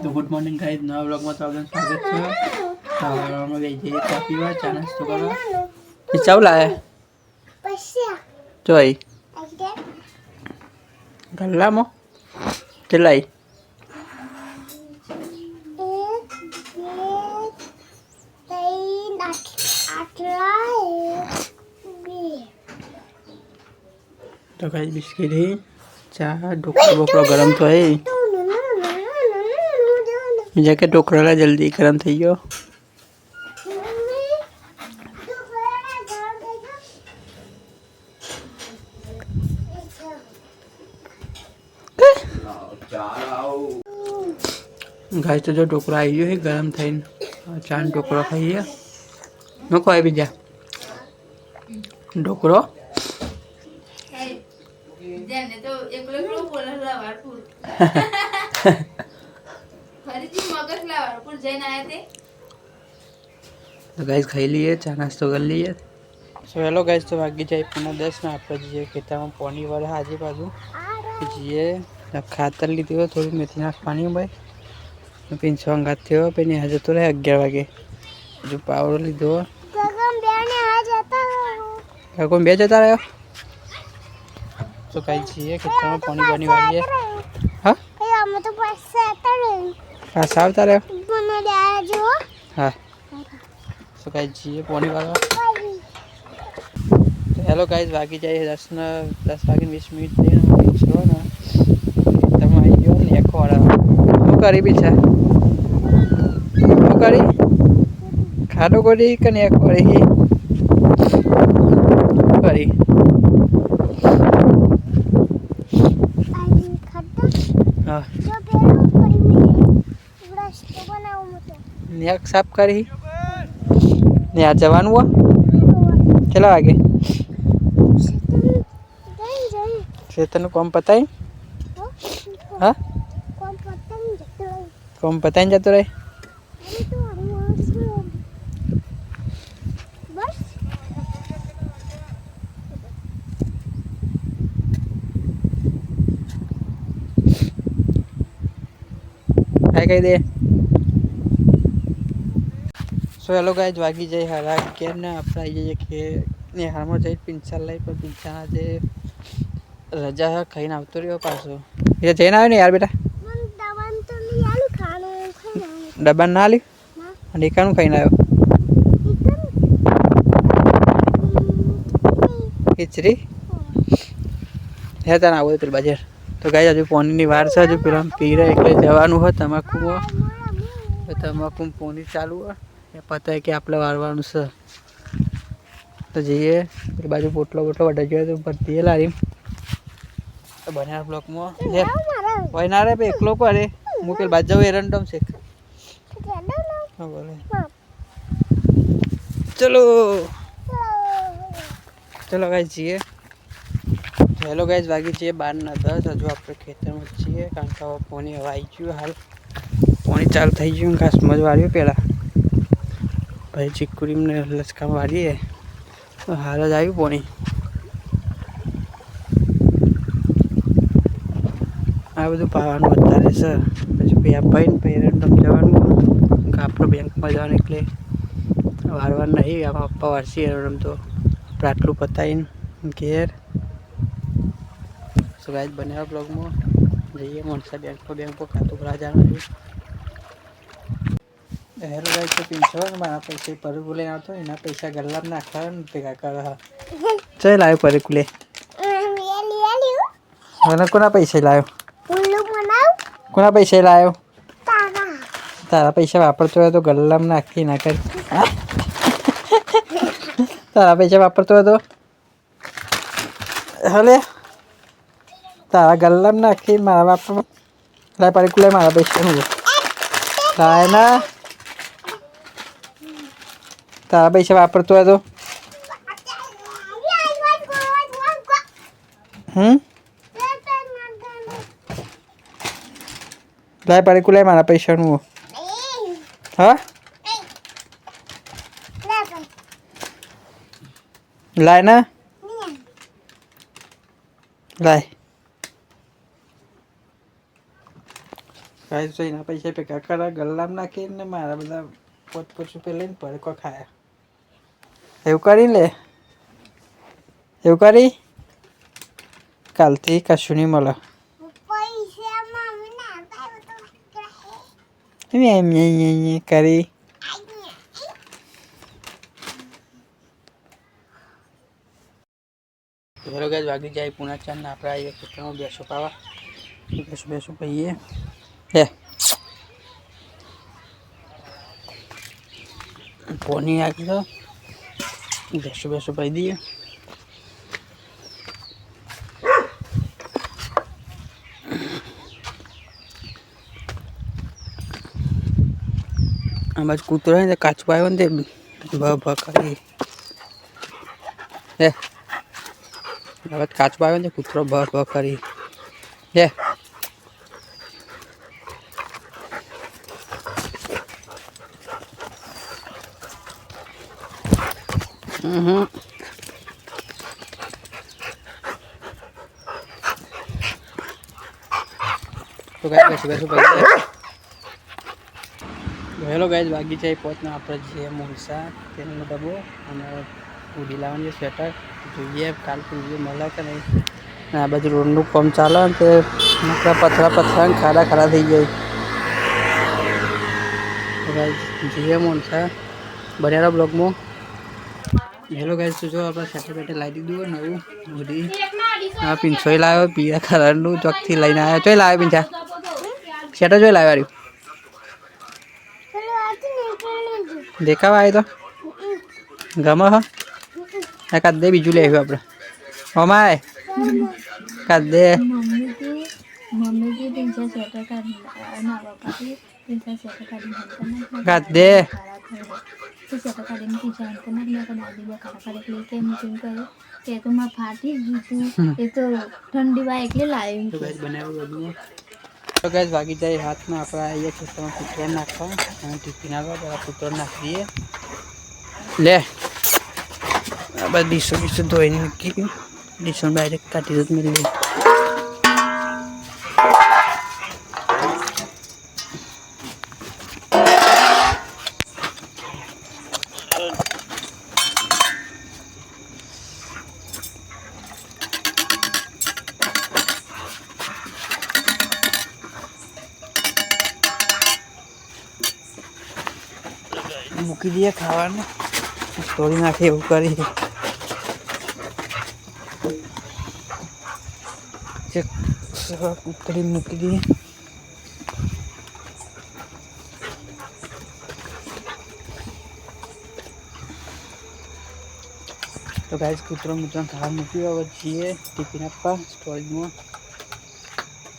તો good morning guys, નવા વ્લોગમાં તો આપનું સ્વાગત છે. સવારમાં ગઈ જઈએ ચા પીવા, ચા નાસ્તો કરવા. એ ચાવ લાવે જોઈ ગલ્લામાં કેટલાઈ તો ગાઈસ બિસ્કિટ હે, ચા, ઢોકળો ગરમ તો હે. બીજા કે ઢોકળા જલ્દી ગરમ થઈ ગયો. ગાય તો જો ઢોકળા આવી ગયો ગરમ થઈને. ચા ને ઢોકળો ખાઈએ. નો કોઈ બીજા ઢોકળો तो गाइस खाई लिए, चा नाश्तो कर लिए. सो हेलो गाइस, तो बाकी जाए 10 में आप जी खेतर में पानी वाला आज बाजू जी खातर लीधी हो थोड़ी मेथी नाख पानी भाई पीछो अंगात थे पे आज तो रहे 11 वागे जो पावड़ो लीधो गगन बे जता रहे. तो कई जी खेतर में पानी पानी वाली हाँ पास आवता रहे. हाँ तो कई जी पानी वाला. हेलो गाइस, बाकी जाए 10 वागे 20 मिनिट थी छो ने તમે આવી ગયો ને એક વાર શું કરી પીછા શું કરી ખાડો કરી કે ને એક કરી કરી હા ને એક સાફ કરી ને આ જવાનું હો કેટલા વાગે ખેતરનું કામ પતાય हाँ कौन पता नहीं जाता रहे. कही दे. सो हेलो गाइस, वागी जाए हरा के ना अपना ये के ने हार में जाए पिंचा लाई पर पिंचा जे रजा है खाई ना आवतो रह्यो पाछो. ये जैन आयो ने यार बेटा डब्बा ना ली અને એકાનું ખાઈને આવ્યો ખીચડી હે તને આવો પેલી બજાર. તો ગાય હજુ પોનીની વાર છે, હજુ પેલા પીરે એટલે જવાનું હોય તમાકુમાં. તમાકુ પોની ચાલુ હોય એ પતાય કે આપણે વારવાનું છે તો જઈએ પેલી બાજુ પોટલો બોટલો બધા જોઈએ તો બધી લારી તો બન્યા બ્લોકમાં હોય ના રે એકલો કરે હું પેલી બાજુ જાઉં એરંડમ છે. चलो चलो गाइस जीए. हेलो गाइस, बाकी छे 12:10 हजू आप खेतर में छे कारण के पानी हवा आई गયું. हाल पानी चालू થઈ ગયું. ઘાસ મજ વાળ્યું પેલા ભાઈ ચીકુડી ને લચકા વાળી હે તો હાલ જ આવ્યું પાણી. આ બધું પાવાનું વધારે છે પછી બે ભાઈ ને પેરેન્ટમ જવાનું આપણે બેંકમાં જવાનું એટલે વારવાર નહીં આમાં પપ્પા વારસી એરમ તો આપણે આટલું પતાવીને ઘેર. સો ગાઈસ બનાવ્યા બ્લોગમાં જઈએ મનસા બેંકમાં ખાતું ભરા જવાનું છે. હેલો ગાઈસ, તો પીછો ને મારા પૈસા પરકુ લઈને આવતો એના પૈસા ગલ્લામાં નાખવા ને ભેગા કરવા ચાલ આવ્યો પરકુ લે મને કોના પૈસા લાવ્યો કોના પૈસા લાવ્યો તારા પૈસા વાપરતો હોય તો ગલ્લામાં નાખી ના કર. તારા પૈસા વાપરતો હોય તો હલે તારા ગલ્લામાં નાખી મારા વાપર લાય પાડી લે મારા પૈસા હું લાય ના તારા પૈસા વાપરતો હોય તો લાય પાડી લે મારા પૈસા હું हाँ लाए ना लाए કાંઈ તો એના પૈસા ભેગા કરા ગલ્લામાં નાખીને મારા બધા 5-5 રૂપિયા લઈને પડકો ખાયા. એવું કરી લે, એવું કરી કાલથી કશું નહીં મળે. એમ કરી હેલો ગાઈસ, વાગી જાય પૂણા 4 ને આપણે આવીએ ખેતરમાં બેસો પાવા. બેસો પહીએ હે પોની આગી તો બેસો પાઈ દઈએ. આ બાજુ કૂતરો ને કાચબો આવ્યો ને તે ભ કરી હે હવે કાચબો આવ્યો ને કૂતરો ભ કરી હે તો ગાઈસ બેસો પડી. હેલો ગાઈસ, વાગી જાય પહોંચના આપણે જે મૂળસા તેનો ડબ્બો અને ઉડી લાવવાની સ્વેટર જોઈએ કાલ પૂરી મળે કે નહીં. અને આ બાજુ રોડનું કામ ચાલે ને તે પથરા ખાડા થઈ જાય. જીએ મૂળસા બનેરા બ્લોગમાં. હેલો ગાઈસ, તો જો આપણે સ્વેટર બેટર લાવી દીધું નવું ઉડી. હા પિંછોય લાવ્યો પીળા કલરનું ચોકથી લઈને આવ્યો. ચોય લાવ્યો પિંછા સ્વેટર જોઈ લાવ્યો દેખાવા આવ્યો તો ગમે હ કાદ દે બીજું લઈ આવ્યું આપણે અમાય કાદ દે કાદ દે તો ગાઈસ વાગી જાય હાથમાં આપણે આવીએ ખેતરમાં કૂતરો નાખવા અને ટીપી નાખવા પેલા કૂતરો નાખી દઈએ. લે આ બધા ડીસો ધોઈને મૂકી ગયું. ડીસો ડાયરેક્ટ કાઢી દો મિલી મૂકી દઈએ ખાવાનું તોડી નાખે એવું કરી ઉતરી મૂકી દઈએ. તો ગાઈસ કૂતરો ખાવા મૂક્યું હવે જઈએ ટિફિન આપવા સ્ટોરેજમાં.